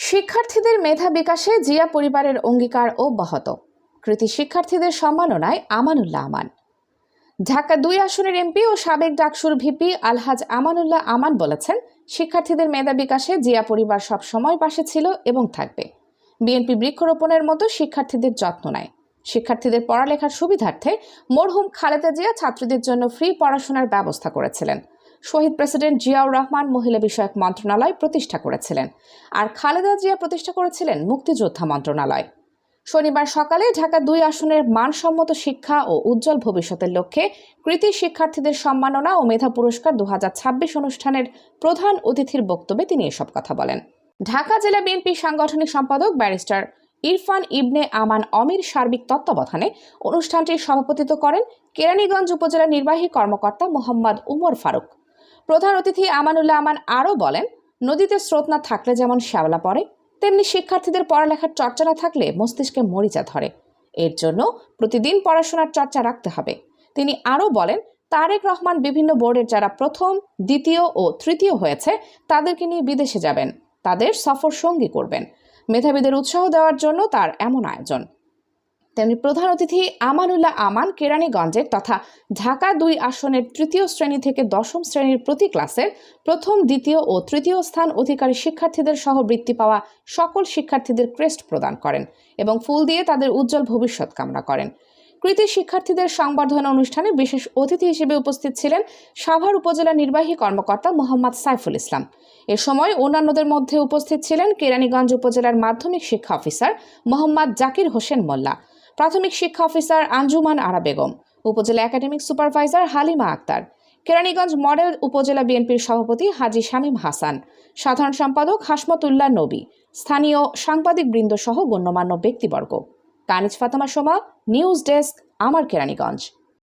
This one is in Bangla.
শিক্ষার্থীদের মেধা বিকাশে জিয়া পরিবারের অঙ্গীকার অব্যাহত। কৃতি শিক্ষার্থীদের সম্মাননায় আমানুল্লাহ আমান। ঢাকা ২ আসনের এমপি ও সাবেক ডাকসুর ভিপি আলহাজ আমানুল্লাহ আমান বলেছেন, শিক্ষার্থীদের মেধা বিকাশে জিয়া পরিবার সব সময় পাশে ছিল এবং থাকবে। বিএনপি বৃক্ষরোপণের মতো শিক্ষার্থীদের যত্ন নেয়। শিক্ষার্থীদের পড়ালেখার সুবিধার্থে মরহুম খালেদা জিয়া ছাত্রীদের জন্য ফ্রি পড়াশোনার ব্যবস্থা করেছিলেন। শহীদ প্রেসিডেন্ট জিয়াউর রহমান মহিলা বিষয়ক মন্ত্রণালয় প্রতিষ্ঠা করেছিলেন, আর খালেদা জিয়া প্রতিষ্ঠা করেছিলেন মুক্তিযোদ্ধা মন্ত্রণালয়। শনিবার সকালে ঢাকা ২ আসনের মানসম্মত শিক্ষা ও উজ্জ্বল ভবিষ্যতের লক্ষ্যে কৃতি শিক্ষার্থীদের সম্মাননা ও মেধা পুরস্কার ২০২৬ অনুষ্ঠানের প্রধান অতিথির বক্তব্যে তিনি এসব কথা বলেন। ঢাকা জেলা বিএনপি সাংগঠনিক সম্পাদক ব্যারিস্টার ইরফান ইবনে আমান অমির সার্বিক তত্ত্বাবধানে অনুষ্ঠানটির সভাপতিত্ব করেন কেরানীগঞ্জ উপজেলা নির্বাহী কর্মকর্তা মোহাম্মদ উমর ফারুক। প্রধান অতিথি আমানুল্লাহ আমান আরও বলেন, নদীতে স্রোত না থাকলে যেমন শ্যাওলা পড়ে, তেমনি শিক্ষার্থীদের পড়ালেখার চর্চা না থাকলে মস্তিষ্কে মরিচা ধরে। এর জন্য প্রতিদিন পড়াশোনার চর্চা রাখতে হবে। তিনি আরও বলেন, তারেক রহমান বিভিন্ন বোর্ডের যারা প্রথম, দ্বিতীয় ও তৃতীয় হয়েছে তাদেরকে নিয়ে বিদেশে যাবেন, তাদের সফর সঙ্গী করবেন। মেধাবীদের উৎসাহ দেওয়ার জন্য তার এমন আয়োজন। তেমনি প্রধান অতিথি আমানুল্লাহ আমান কেরানীগঞ্জের তথা ঢাকা ২ আসনের তৃতীয় শ্রেণী থেকে দশম শ্রেণীর প্রতি ক্লাসের প্রথম, দ্বিতীয় ও তৃতীয় স্থান অধিকারী শিক্ষার্থীদের সহ বৃত্তি পাওয়া সকল শিক্ষার্থীদের ক্রেস্ট প্রদান করেন এবং ফুল দিয়ে তাদের উজ্জ্বল ভবিষ্যৎ কামনা করেন। কৃতি শিক্ষার্থীদের সংবর্ধনা অনুষ্ঠানে বিশেষ অতিথি হিসেবে উপস্থিত ছিলেন সাভার উপজেলা নির্বাহী কর্মকর্তা মোহাম্মদ সাইফুল ইসলাম। এ সময় অন্যান্যদের মধ্যে উপস্থিত ছিলেন কেরানীগঞ্জ উপজেলার মাধ্যমিক শিক্ষা অফিসার মোহাম্মদ জাকির হোসেন মোল্লা, প্রাথমিক শিক্ষা অফিসার আঞ্জুমান আরা বেগম, উপজেলা academic supervisor Halima Akter, Keraniganj model উপজেলা বিএনপির সভাপতি হাজী শামীম হাসান, সাধারণ সম্পাদক হাসমতুল্লাহ নবী, স্থানীয় সাংবাদিক বৃন্দ সহ গণ্যমান্য ব্যক্তিবর্গ। কানিজ ফাতেমা সোমা, নিউজ ডেস্ক, আমার কেরানীগঞ্জ।